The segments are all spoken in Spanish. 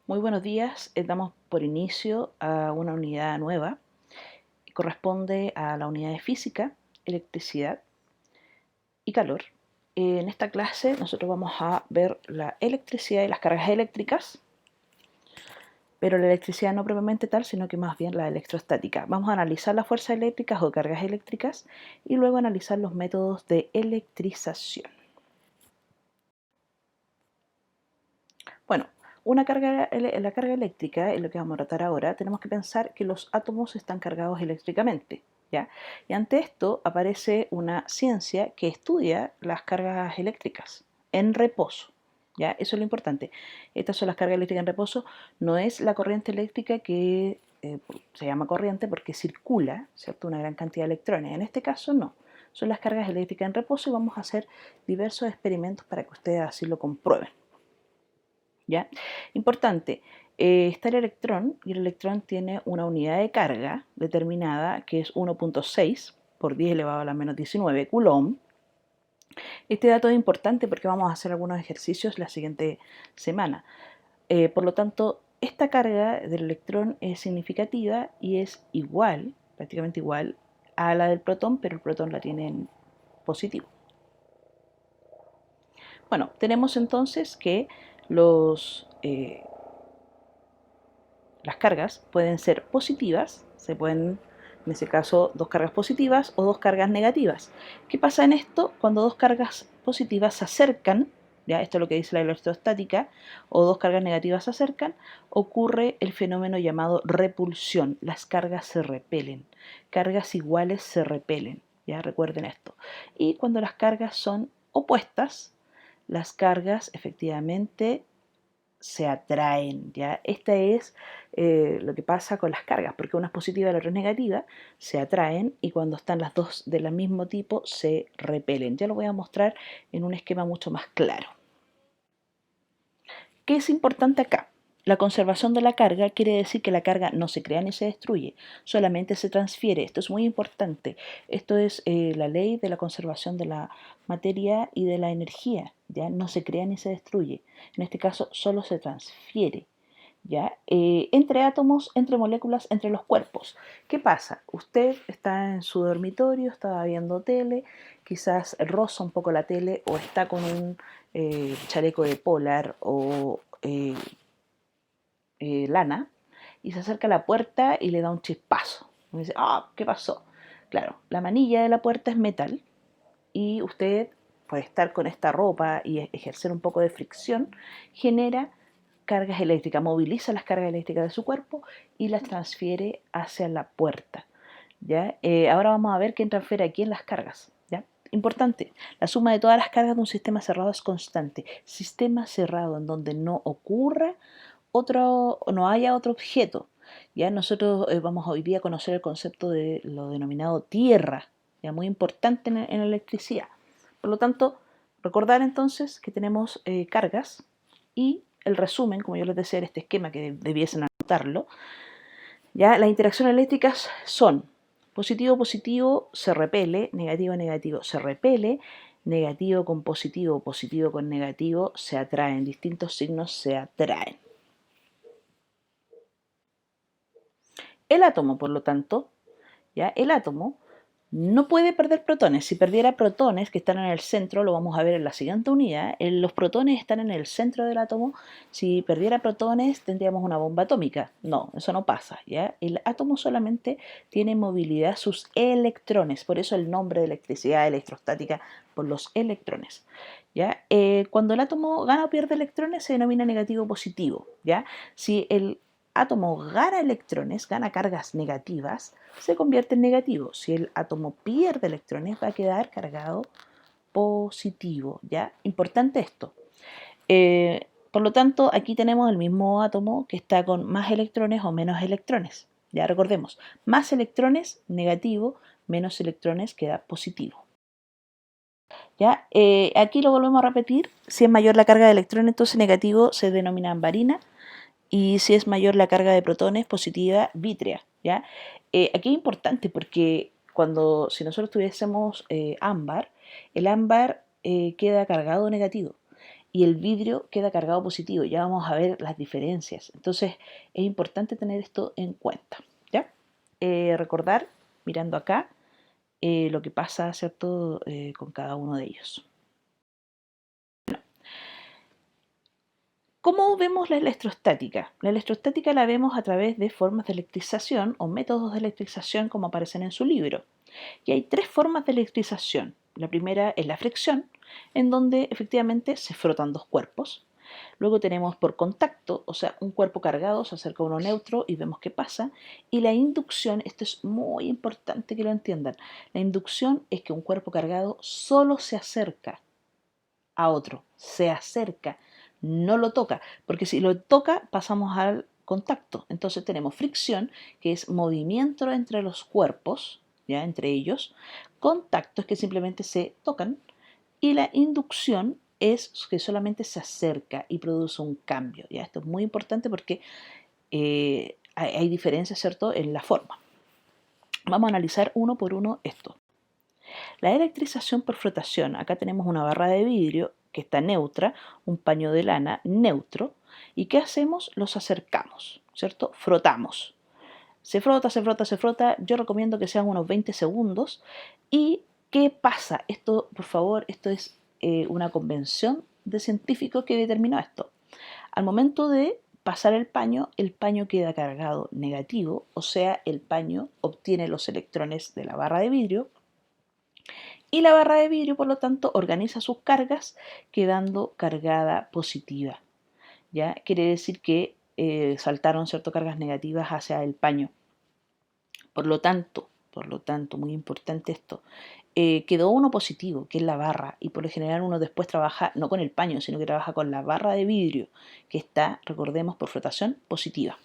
Muy buenos días, damos por inicio a una unidad nueva. Corresponde a la unidad de física, electricidad y calor. En esta clase nosotros vamos a ver la electricidad y las cargas eléctricas, pero la electricidad no propiamente tal, sino que más bien la electrostática. Vamos a analizar las fuerzas eléctricas o cargas eléctricas y luego analizar los métodos de electrización. Bueno, la carga eléctrica, es lo que vamos a tratar ahora, tenemos que pensar que los átomos están cargados eléctricamente, ¿ya? Y ante esto aparece una ciencia que estudia las cargas eléctricas en reposo, ¿ya? Eso es lo importante. Estas son las cargas eléctricas en reposo, no es la corriente eléctrica que se llama corriente porque circula, ¿cierto? Una gran cantidad de electrones. En este caso no, son las cargas eléctricas en reposo y vamos a hacer diversos experimentos para que ustedes así lo comprueben. ¿Ya? Importante, está el electrón y el electrón tiene una unidad de carga determinada que es 1.6 por 10 elevado a la menos 19 coulomb. Este dato es importante porque vamos a hacer algunos ejercicios la siguiente semana. Por lo tanto, esta carga del electrón es significativa y es igual, prácticamente igual, a la del protón, pero el protón la tiene en positivo. Bueno, tenemos entonces que las cargas pueden ser positivas, se pueden, en ese caso, dos cargas positivas o dos cargas negativas. ¿Qué pasa en esto? Cuando dos cargas positivas se acercan, ¿ya? Esto es lo que dice la electrostática, o dos cargas negativas se acercan, ocurre el fenómeno llamado repulsión. Las cargas se repelen, cargas iguales se repelen, ¿ya? Recuerden esto. Y cuando las cargas son opuestas, las cargas efectivamente se atraen, ¿ya? Esta es lo que pasa con las cargas, porque una es positiva y la otra es negativa, se atraen y cuando están las dos del mismo tipo se repelen. Ya lo voy a mostrar en un esquema mucho más claro. ¿Qué es importante acá? La conservación de la carga quiere decir que la carga no se crea ni se destruye, solamente se transfiere. Esto es muy importante. Esto es la ley de la conservación de la materia y de la energía. ¿Ya? No se crea ni se destruye. En este caso, solo se transfiere. ¿Ya? Entre átomos, entre moléculas, entre los cuerpos. ¿Qué pasa? Usted está en su dormitorio, está viendo tele, quizás roza un poco la tele o está con un chaleco de polar o lana y se acerca a la puerta y le da un chispazo. Y dice, ah, ¿qué pasó? Claro, la manilla de la puerta es metal y usted, por estar con esta ropa y ejercer un poco de fricción, genera cargas eléctricas, moviliza las cargas eléctricas de su cuerpo y las transfiere hacia la puerta. ¿Ya? Ahora vamos a ver quién transfiere a quién las cargas. ¿Ya? Importante, la suma de todas las cargas de un sistema cerrado es constante. Sistema cerrado en donde no ocurra no haya otro objeto. ¿Ya? Nosotros vamos hoy día a conocer el concepto de lo denominado tierra, ya muy importante en electricidad. Por lo tanto, recordar entonces que tenemos cargas y el resumen, como yo les decía en este esquema que debiesen anotarlo, ya las interacciones eléctricas son positivo, positivo, se repele, negativo, negativo, se repele, negativo con positivo, positivo con negativo, se atraen, distintos signos se atraen. El átomo, por lo tanto, ¿ya? El átomo no puede perder protones. Si perdiera protones que están en el centro, lo vamos a ver en la siguiente unidad, los protones están en el centro del átomo. Si perdiera protones, tendríamos una bomba atómica. No, eso no pasa, ¿ya? El átomo solamente tiene movilidad sus electrones, por eso el nombre de electricidad electrostática, por los electrones. ¿Ya? Cuando el átomo gana o pierde electrones se denomina negativo o positivo. ¿Ya? Si el átomo gana electrones, gana cargas negativas, se convierte en negativo. Si el átomo pierde electrones, va a quedar cargado positivo. ¿Ya? Importante esto. Por lo tanto, aquí tenemos el mismo átomo que está con más electrones o menos electrones. Ya recordemos, más electrones, negativo, menos electrones queda positivo. ¿Ya? Aquí lo volvemos a repetir, si es mayor la carga de electrones, entonces negativo se denomina ambarina, y si es mayor la carga de protones, positiva, vítrea. ¿Ya? Aquí es importante porque si nosotros tuviésemos ámbar, el ámbar queda cargado negativo y el vidrio queda cargado positivo. Ya vamos a ver las diferencias. Entonces es importante tener esto en cuenta, ¿ya? Recordar, mirando acá, lo que pasa, ¿cierto?, con cada uno de ellos. ¿Cómo vemos la electrostática? La electrostática la vemos a través de formas de electrización o métodos de electrización como aparecen en su libro. Y hay tres formas de electrización. La primera es la fricción, en donde efectivamente se frotan dos cuerpos. Luego tenemos por contacto, o sea, un cuerpo cargado se acerca a uno neutro y vemos qué pasa. Y la inducción, esto es muy importante que lo entiendan. La inducción es que un cuerpo cargado solo se acerca a otro, se acerca, no lo toca, porque si lo toca pasamos al contacto. Entonces tenemos fricción, que es movimiento entre los cuerpos, ya entre ellos. Contacto es que simplemente se tocan y la inducción es que solamente se acerca y produce un cambio. ¿Ya? Esto es muy importante porque hay diferencias, ¿cierto?, en la forma. Vamos a analizar uno por uno esto. La electrización por frotación. Acá tenemos una barra de vidrio que está neutra, un paño de lana neutro. ¿Y qué hacemos? Los acercamos, ¿cierto? Frotamos. Se frota, se frota, se frota. Yo recomiendo que sean unos 20 segundos. ¿Y qué pasa? Esto, por favor, esto es una convención de científicos que determinó esto. Al momento de pasar el paño queda cargado negativo, o sea, el paño obtiene los electrones de la barra de vidrio y la barra de vidrio, por lo tanto, organiza sus cargas quedando cargada positiva. ¿Ya? Quiere decir que saltaron ciertas cargas negativas hacia el paño. Por lo tanto, muy importante esto, quedó uno positivo, que es la barra, y por lo general uno después trabaja no con el paño, sino que trabaja con la barra de vidrio, que está, recordemos, por frotación positiva.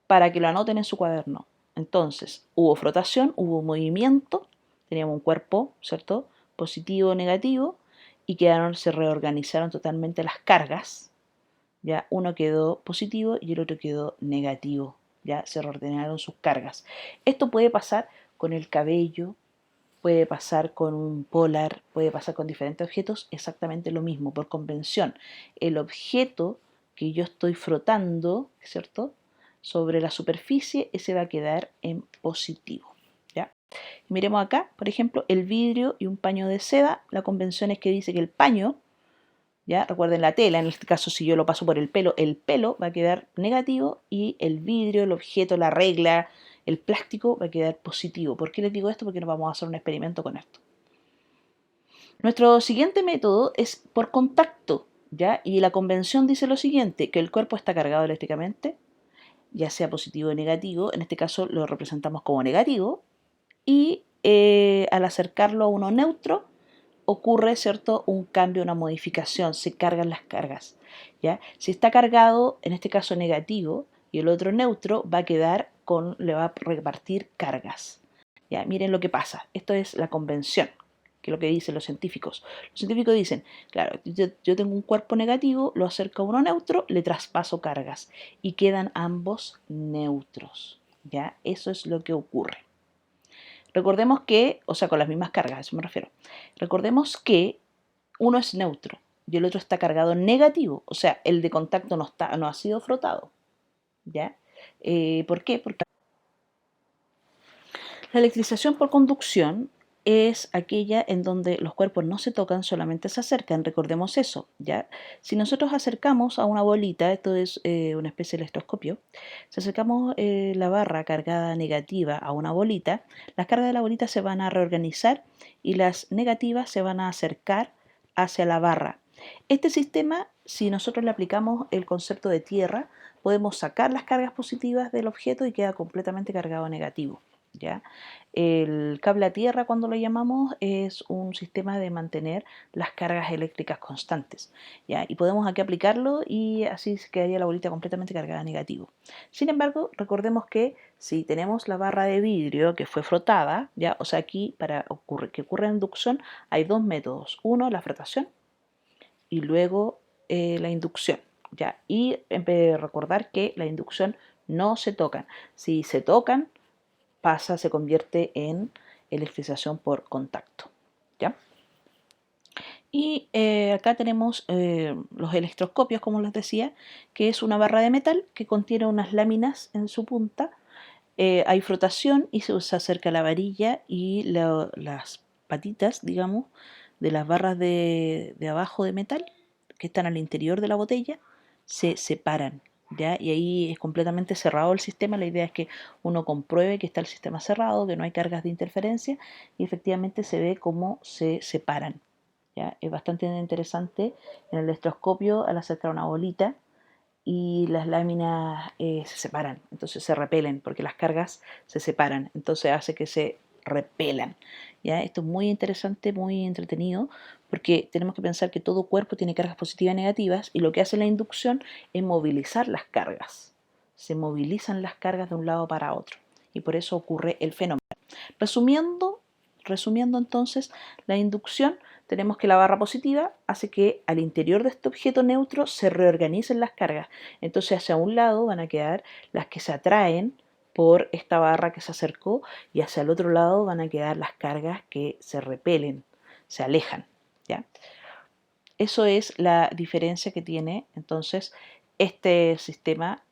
Para que lo anoten en su cuaderno. Entonces, hubo frotación, hubo movimiento, teníamos un cuerpo, ¿cierto?, positivo, negativo, y se reorganizaron totalmente las cargas. Ya uno quedó positivo y el otro quedó negativo. Ya se reordenaron sus cargas. Esto puede pasar con el cabello, puede pasar con un polar, puede pasar con diferentes objetos, exactamente lo mismo, por convención. El objeto que yo estoy frotando, ¿cierto?, sobre la superficie, ese va a quedar en positivo. ¿Ya? Miremos acá, por ejemplo, el vidrio y un paño de seda. La convención es que dice que el paño, ¿ya? Recuerden la tela, en este caso si yo lo paso por el pelo va a quedar negativo y el vidrio, el objeto, la regla, el plástico va a quedar positivo. ¿Por qué les digo esto? Porque nos vamos a hacer un experimento con esto. Nuestro siguiente método es por contacto, ¿ya? Y la convención dice lo siguiente, que el cuerpo está cargado eléctricamente, ya sea positivo o negativo, en este caso lo representamos como negativo, y al acercarlo a uno neutro, ocurre, ¿cierto?, un cambio, una modificación, se cargan las cargas, ¿ya? Si está cargado, en este caso negativo, y el otro neutro, le va a repartir cargas, ¿ya? Miren lo que pasa, esto es la convención, que es lo que dicen los científicos. Los científicos dicen, claro, yo tengo un cuerpo negativo, lo acerco a uno neutro, le traspaso cargas, y quedan ambos neutros, ¿ya? Eso es lo que ocurre. Recordemos que, o sea, con las mismas cargas, a eso me refiero. Recordemos que uno es neutro y el otro está cargado negativo, o sea, el de contacto no ha sido frotado, ¿ya? ¿Por qué? Porque la electrización por conducción es aquella en donde los cuerpos no se tocan, solamente se acercan. Recordemos eso, ¿ya? Si nosotros acercamos a una bolita, esto es una especie de electroscopio, si acercamos la barra cargada negativa a una bolita, las cargas de la bolita se van a reorganizar y las negativas se van a acercar hacia la barra. Este sistema, si nosotros le aplicamos el concepto de tierra, podemos sacar las cargas positivas del objeto y queda completamente cargado negativo. ¿Ya? El cable a tierra, cuando lo llamamos, es un sistema de mantener las cargas eléctricas constantes, ¿ya? Y podemos aquí aplicarlo y así quedaría la bolita completamente cargada negativo. Sin embargo, recordemos que si tenemos la barra de vidrio que fue frotada, ¿ya? O sea, aquí para que ocurra inducción hay dos métodos. Uno, la frotación y luego la inducción, ¿ya? Y recordar que la inducción no se tocan. Si se tocan, se convierte en electrización por contacto, ¿ya? Y acá tenemos los electroscopios, como les decía, que es una barra de metal que contiene unas láminas en su punta. Hay frotación y se acerca la varilla y las patitas, digamos, de las barras de abajo de metal que están al interior de la botella se separan, ¿ya? Y ahí es completamente cerrado el sistema. La idea es que uno compruebe que está el sistema cerrado, que no hay cargas de interferencia y efectivamente se ve cómo se separan, ¿ya? Es bastante interesante en el electroscopio al acercar una bolita y las láminas se separan, entonces se repelen porque las cargas se separan, entonces hace que se repelan. ¿Ya? Esto es muy interesante, muy entretenido, porque tenemos que pensar que todo cuerpo tiene cargas positivas y negativas y lo que hace la inducción es movilizar las cargas. Se movilizan las cargas de un lado para otro y por eso ocurre el fenómeno. Resumiendo, resumiendo entonces, la inducción, tenemos que la barra positiva hace que al interior de este objeto neutro se reorganicen las cargas. Entonces hacia un lado van a quedar las que se atraen por esta barra que se acercó y hacia el otro lado van a quedar las cargas que se repelen, se alejan. ¿Ya? Eso es la diferencia que tiene entonces este sistema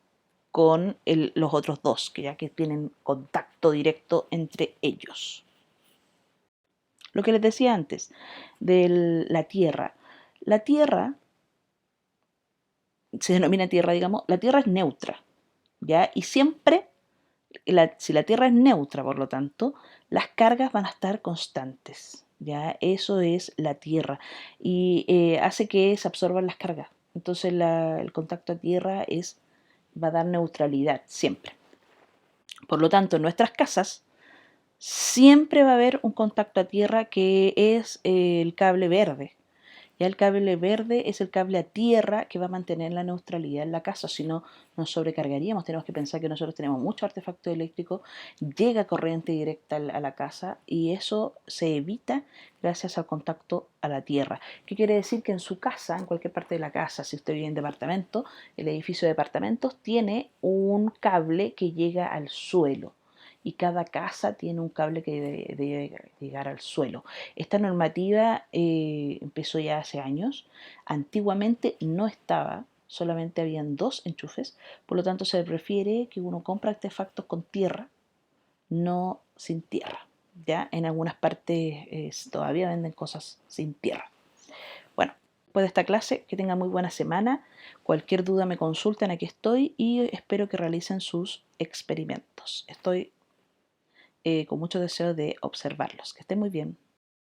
con los otros dos, que ya que tienen contacto directo entre ellos. Lo que les decía antes de la Tierra. La Tierra se denomina Tierra, digamos, la Tierra es neutra, ¿ya? Y siempre, si la Tierra es neutra, por lo tanto, las cargas van a estar constantes, ¿ya? Eso es la Tierra y hace que se absorban las cargas. Entonces el contacto a Tierra va a dar neutralidad, siempre. Por lo tanto, en nuestras casas siempre va a haber un contacto a tierra que es el cable verde. Ya el cable verde es el cable a tierra que va a mantener la neutralidad en la casa, si no nos sobrecargaríamos. Tenemos que pensar que nosotros tenemos muchos artefactos eléctricos, llega corriente directa a la casa y eso se evita gracias al contacto a la tierra. ¿Qué quiere decir? Que en su casa, en cualquier parte de la casa, si usted vive en departamento, el edificio de departamentos tiene un cable que llega al suelo y cada casa tiene un cable que debe llegar al suelo. Esta normativa empezó ya hace años. Antiguamente no estaba, solamente habían dos enchufes, por lo tanto se prefiere que uno compre artefactos con tierra, no sin tierra. Ya en algunas partes todavía venden cosas sin tierra. Bueno, después de esta clase, que tengan muy buena semana. Cualquier duda me consultan, aquí estoy y espero que realicen sus experimentos. Estoy con mucho deseo de observarlos. Que estén muy bien.